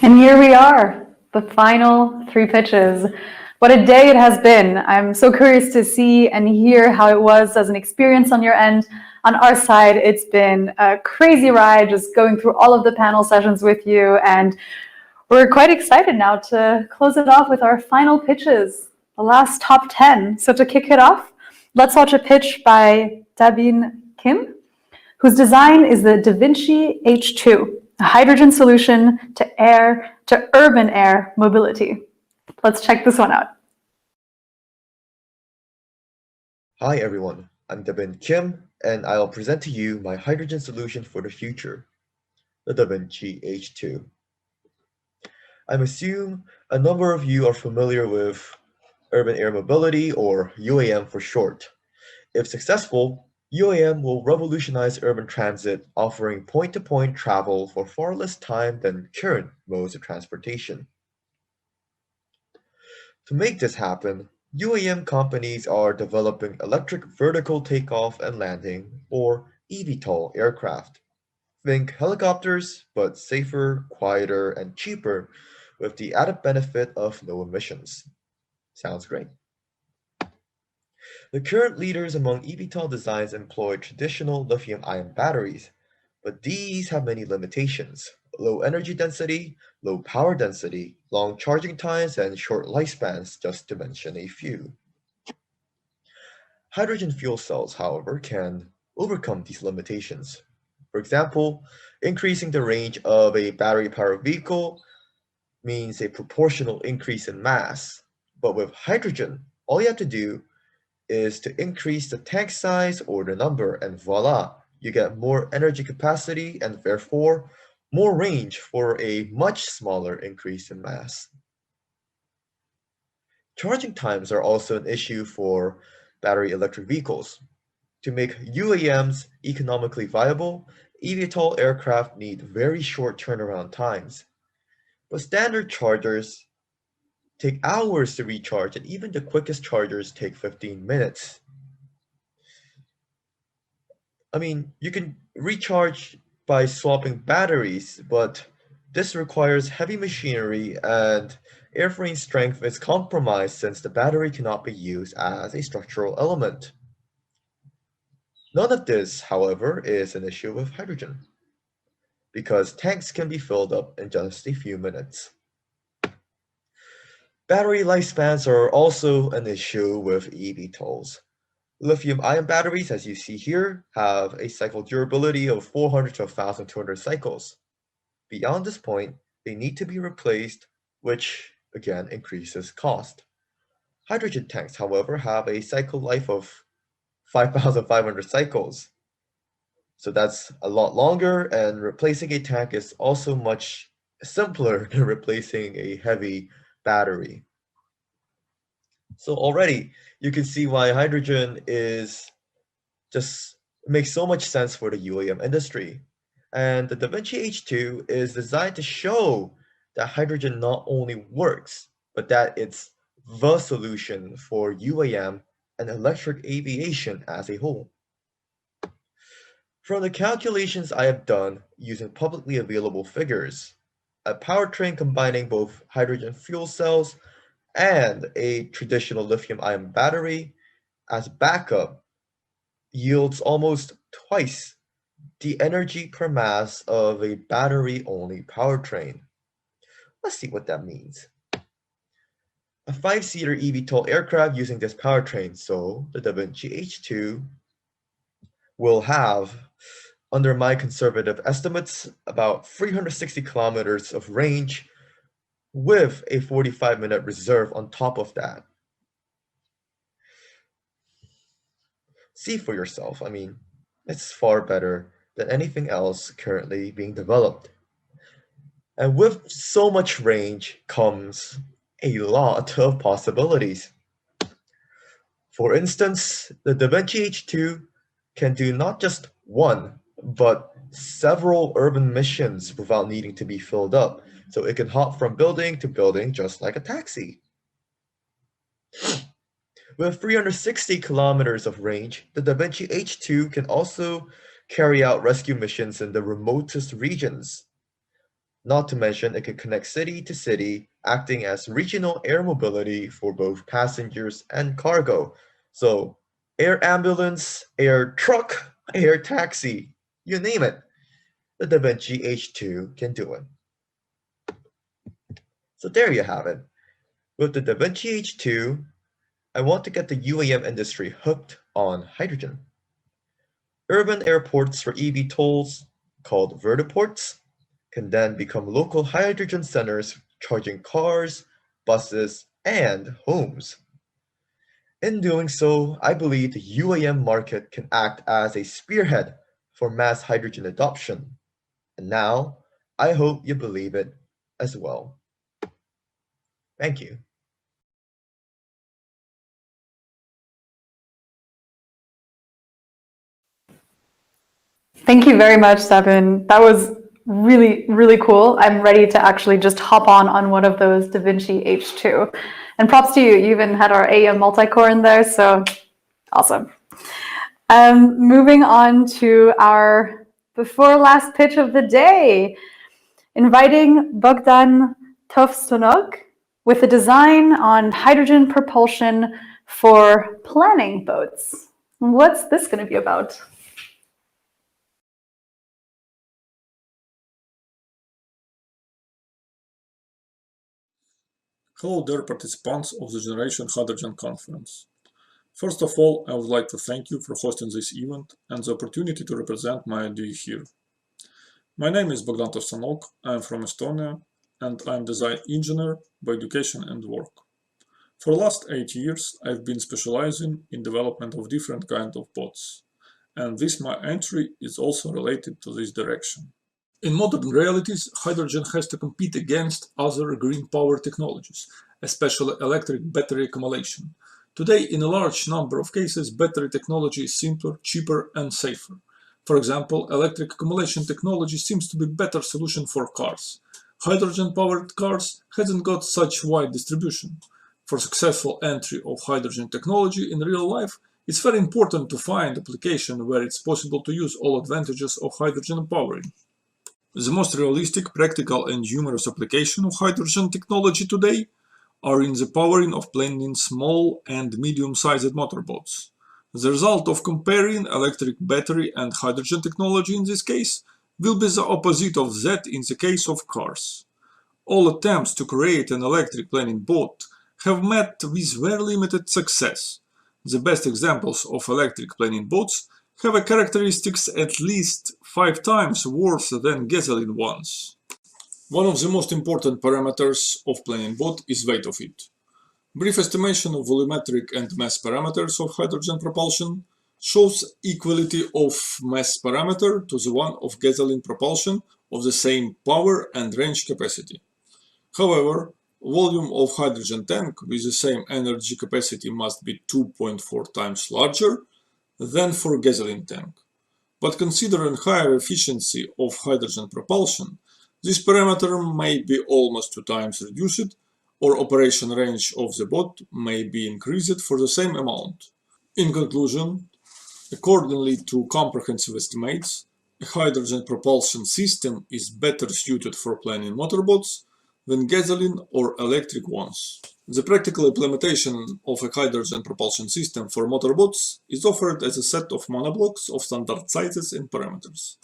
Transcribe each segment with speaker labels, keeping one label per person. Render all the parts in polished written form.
Speaker 1: And here we are, the final three pitches. What a day it has been. I'm so curious to see and hear how it was as an experience on your end. On our side, it's been a crazy ride just going through all of the panel sessions with you. And we're quite excited now to close it off with our final pitches, the last top 10. So to kick it off, let's watch a pitch by Dabin Kim, whose design is the DaVinci H2, a hydrogen solution to urban air mobility. Let's check this one out.
Speaker 2: Hi everyone, I'm Dabin Kim, and I'll present to you my hydrogen solution for the future, the DaVinci H2. I assume a number of you are familiar with urban air mobility, or UAM for short. If successful, UAM will revolutionize urban transit, offering point-to-point travel for far less time than current modes of transportation. To make this happen, UAM companies are developing electric vertical takeoff and landing, or eVTOL aircraft. Think helicopters, but safer, quieter, and cheaper, with the added benefit of no emissions. Sounds great. The current leaders among eVTOL designs employ traditional lithium-ion batteries, but these have many limitations: low energy density, low power density, long charging times, and short lifespans, just to mention a few. Hydrogen fuel cells, however, can overcome these limitations. For example, increasing the range of a battery-powered vehicle means a proportional increase in mass, but with hydrogen, all you have to do is to increase the tank size or the number, and voila, you get more energy capacity and therefore more range for a much smaller increase in mass. Charging times are also an issue for battery electric vehicles. To make UAMs economically viable, eVTOL aircraft need very short turnaround times. But standard chargers take hours to recharge, and even the quickest chargers take 15 minutes. I mean, you can recharge by swapping batteries, but this requires heavy machinery, and airframe strength is compromised since the battery cannot be used as a structural element. None of this, however, is an issue with hydrogen, because tanks can be filled up in just a few minutes. Battery lifespans are also an issue with eVTOLs. Lithium-ion batteries, as you see here, have a cycle durability of 400 to 1,200 cycles. Beyond this point, they need to be replaced, which again increases cost. Hydrogen tanks, however, have a cycle life of 5,500 cycles. So that's a lot longer, and replacing a tank is also much simpler than replacing a heavy battery. So already you can see why hydrogen is just makes so much sense for the UAM industry. And the DaVinci H2 is designed to show that hydrogen not only works, but that it's the solution for UAM and electric aviation as a whole. From the calculations I have done using publicly available figures, a powertrain combining both hydrogen fuel cells and a traditional lithium-ion battery as backup yields almost twice the energy per mass of a battery-only powertrain. Let's see what that means. A five-seater eVTOL aircraft using this powertrain, so the DaVinci H2, will have, under my conservative estimates, about 360 kilometers of range with a 45-minute reserve on top of that. See for yourself. I mean, it's far better than anything else currently being developed. And with so much range comes a lot of possibilities. For instance, the DaVinci H2 can do not just one, but several urban missions without needing to be filled up. So it can hop from building to building just like a taxi. With 360 kilometers of range, the DaVinci H2 can also carry out rescue missions in the remotest regions. Not to mention it could connect city to city, acting as regional air mobility for both passengers and cargo. So air ambulance, air truck, air taxi, you name it, the DaVinci H2 can do it. So there you have it. With the DaVinci H2, I want to get the UAM industry hooked on hydrogen. Urban airports for eVTOLs, called vertiports, can then become local hydrogen centers charging cars, buses, and homes. In doing so, I believe the UAM market can act as a spearhead for mass hydrogen adoption. And now, I hope you believe it as well. Thank you.
Speaker 1: Thank you very much, Dabin. That was really, really cool. I'm ready to actually just hop on one of those DaVinci H2. And props to you, you even had our AM multi-core in there, so awesome. Moving on to our before last pitch of the day, inviting Bogdan Tovstonog with a design on hydrogen propulsion for planning boats. What's this going to be about?
Speaker 3: Hello dear participants of the Generation Hydrogen Conference. First of all, I would like to thank you for hosting this event and the opportunity to represent my idea here. My name is Bogdan Tovstonog, I am from Estonia, and I am design engineer by education and work. For the last 8 years, I've been specializing in development of different kinds of boats, and this my entry is also related to this direction. In modern realities, hydrogen has to compete against other green power technologies, especially electric battery accumulation. Today, in a large number of cases, battery technology is simpler, cheaper, and safer. For example, electric accumulation technology seems to be a better solution for cars. Hydrogen-powered cars hasn't got such wide distribution. For successful entry of hydrogen technology in real life, it's very important to find application where it's possible to use all advantages of hydrogen powering. The most realistic, practical and humorous application of hydrogen technology today are in the powering of planning small and medium-sized motorboats. The result of comparing electric battery and hydrogen technology in this case will be the opposite of that in the case of cars. All attempts to create an electric planning boat have met with very limited success. The best examples of electric planning boats have a characteristics at least 5 times worse than gasoline ones. One of the most important parameters of planning boat is weight of it. Brief estimation of volumetric and mass parameters of hydrogen propulsion shows equality of mass parameter to the one of gasoline propulsion of the same power and range capacity. However, volume of hydrogen tank with the same energy capacity must be 2.4 times larger than for gasoline tank. But considering higher efficiency of hydrogen propulsion, this parameter may be almost 2 times reduced, or operation range of the boat may be increased for the same amount. In conclusion, accordingly to comprehensive estimates, a hydrogen propulsion system is better suited for planning motorboats than gasoline or electric ones. The practical implementation of a hydrogen propulsion system for motorboats is offered as a set of monoblocks of standard sizes and parameters.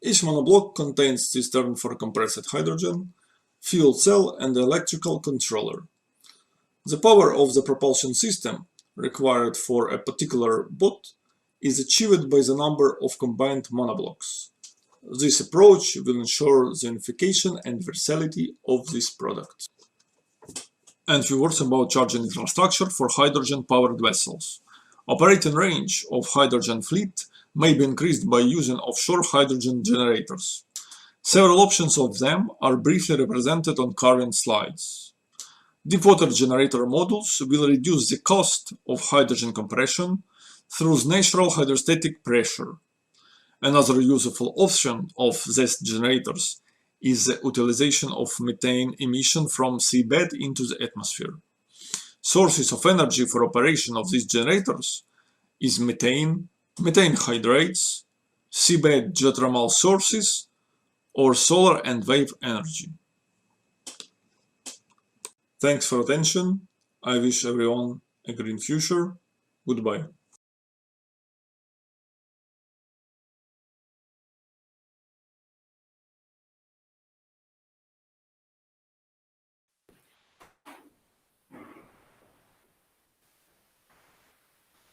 Speaker 3: Each monoblock contains cistern for compressed hydrogen, fuel cell and electrical controller. The power of the propulsion system required for a particular boat is achieved by the number of combined monoblocks. This approach will ensure the unification and versatility of this product. And few words about charging infrastructure for hydrogen-powered vessels. Operating range of hydrogen fleet may be increased by using offshore hydrogen generators. Several options of them are briefly represented on current slides. Deepwater generator modules will reduce the cost of hydrogen compression through natural hydrostatic pressure. Another useful option of these generators is the utilization of methane emission from seabed into the atmosphere. Sources of energy for operation of these generators is methane, methane hydrates, seabed geothermal sources, or solar and wave energy. Thanks for attention. I wish everyone a green future. Goodbye.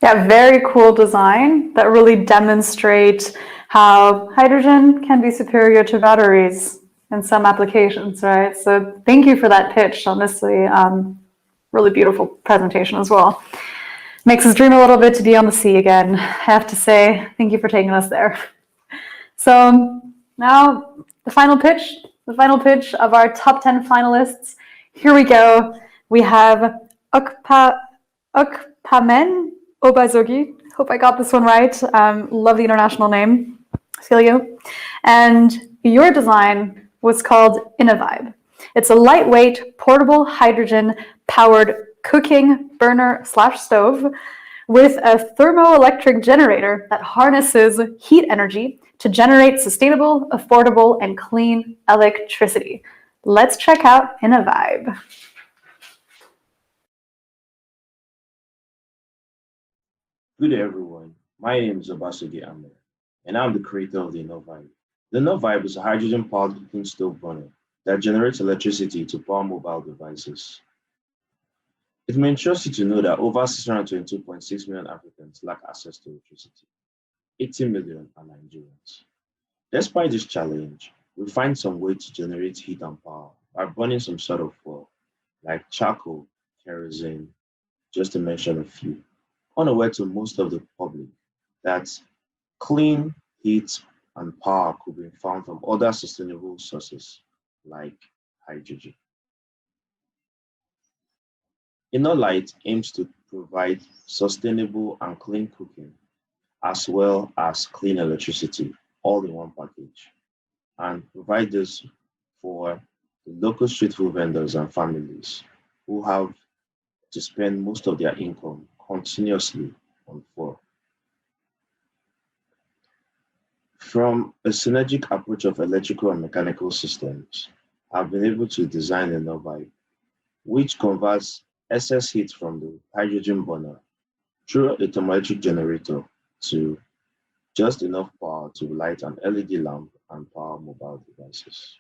Speaker 1: Yeah, very cool design that really demonstrates how hydrogen can be superior to batteries in some applications, right? So thank you for that pitch. Honestly, really beautiful presentation as well. Makes us dream a little bit to be on the sea again. I have to say, thank you for taking us there. So now the final pitch of our top 10 finalists. Here we go. We have Okpamen Obasogie. Hope I got this one right. Love the international name. Feel you. And your design was called Innovibe. It's a lightweight, portable, hydrogen-powered cooking burner/stove with a thermoelectric generator that harnesses heat energy to generate sustainable, affordable, and clean electricity. Let's check out Innovibe.
Speaker 4: Good day, everyone. My name is Obasogie Ahmed, and I'm the creator of the Innovibe. The Innovibe is a hydrogen-powered cooking stove burner that generates electricity to power mobile devices. It may interest you to know that over 622.6 million Africans lack access to electricity. 80 million are Nigerians. Despite this challenge, we find some way to generate heat and power by burning some sort of fuel, like charcoal, kerosene, just to mention a few. Unaware to most of the public that clean heat and power could be found from other sustainable sources like hydrogen. InnoLight aims to provide sustainable and clean cooking as well as clean electricity all in one package and provide this for the local street food vendors and families who have to spend most of their income continuously on food. From a synergic approach of electrical and mechanical systems, I've been able to design a Novi, which converts excess heat from the hydrogen burner through a thermoelectric generator to just enough power to light an LED lamp and power mobile devices.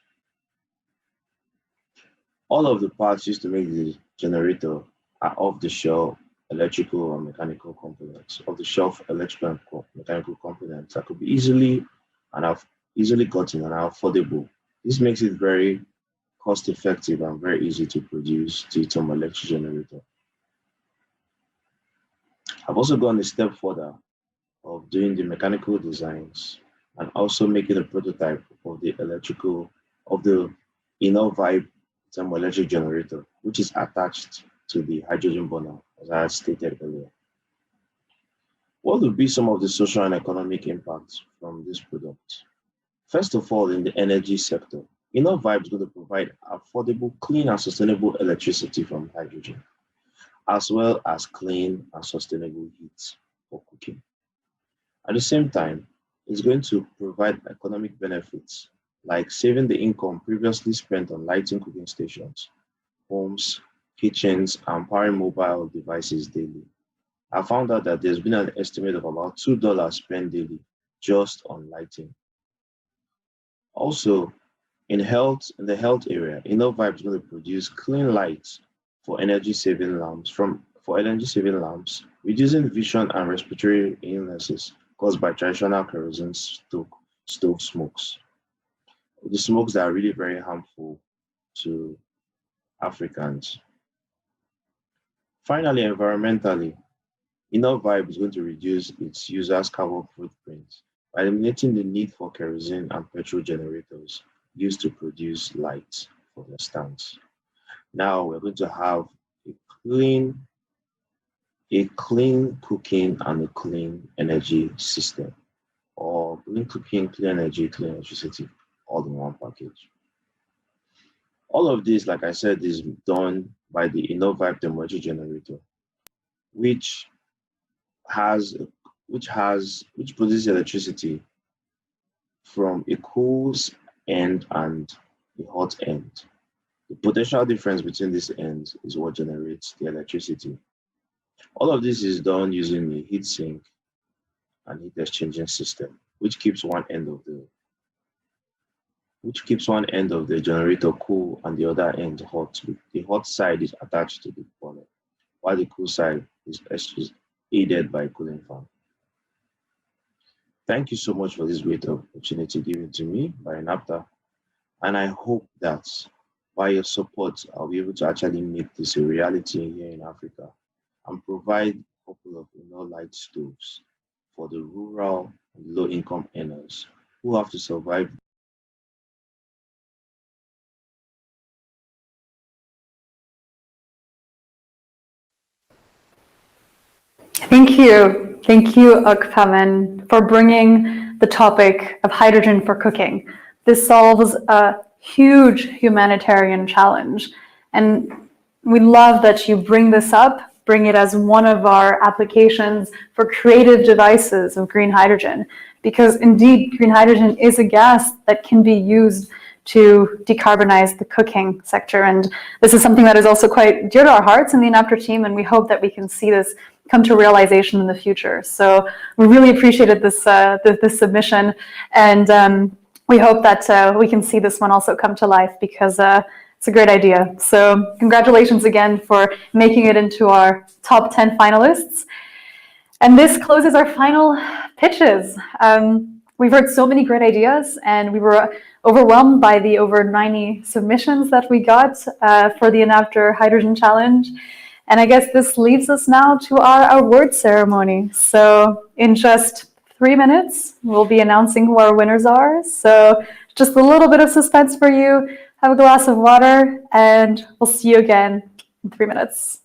Speaker 4: All of the parts used to make the generator are off-the-shelf electrical and mechanical components, off-the-shelf electrical and mechanical components that could be easily gotten and are affordable. This makes it very cost effective and very easy to produce the thermoelectric generator. I've also gone a step further of doing the mechanical designs and also making a prototype of the InnoVibe thermoelectric generator, which is attached to the hydrogen burner, as I had stated earlier. What would be some of the social and economic impacts from this product? First of all, in the energy sector, InnoVibe is going to provide affordable, clean, and sustainable electricity from hydrogen, as well as clean and sustainable heat for cooking. At the same time, it's going to provide economic benefits like saving the income previously spent on lighting cooking stations, homes, kitchens, and powering mobile devices daily. I found out that there's been an estimate of about $2 spent daily just on lighting. Also, in the health area, InnoVibe is going to produce clean lights for energy-saving lamps, reducing vision and respiratory illnesses caused by traditional kerosene stove smokes. The smokes that are really very harmful to Africans. Finally, environmentally, InnoVibe is going to reduce its users' carbon footprint by eliminating the need for kerosene and petrol generators used to produce light for their stands. Now we're going to have a clean cooking and a clean energy system, or clean cooking, clean energy, clean electricity, all in one package. All of this, like I said, is done by the InnoVibe thermoelectric generator, which produces electricity from a cool end and a hot end. The potential difference between these ends is what generates the electricity. All of this is done using a heat sink and heat exchanging system, which keeps one end of the generator cool and the other end hot. The hot side is attached to the boiler, while the cool side is aided by a cooling fan. Thank you so much for this great opportunity given to me by Enapter, and I hope that by your support, I'll be able to actually make this a reality here in Africa and provide a couple of light stoves for the rural and low-income earners who have to survive.
Speaker 1: Thank you, Okpamen, for bringing the topic of hydrogen for cooking. This solves a huge humanitarian challenge, and we love that you bring this up, bring it as one of our applications for creative devices of green hydrogen, because indeed green hydrogen is a gas that can be used to decarbonize the cooking sector. And this is something that is also quite dear to our hearts in the Enapter team, and we hope that we can see this come to realization in the future. So we really appreciated this submission, and we hope that we can see this one also come to life, because it's a great idea. So congratulations again for making it into our top 10 finalists. And this closes our final pitches. We've heard so many great ideas, and we were overwhelmed by the over 90 submissions that we got for the Enapter Hydrogen Challenge. And I guess this leads us now to our award ceremony. So in just 3 minutes, we'll be announcing who our winners are. So just a little bit of suspense for you. Have a glass of water, and we'll see you again in 3 minutes.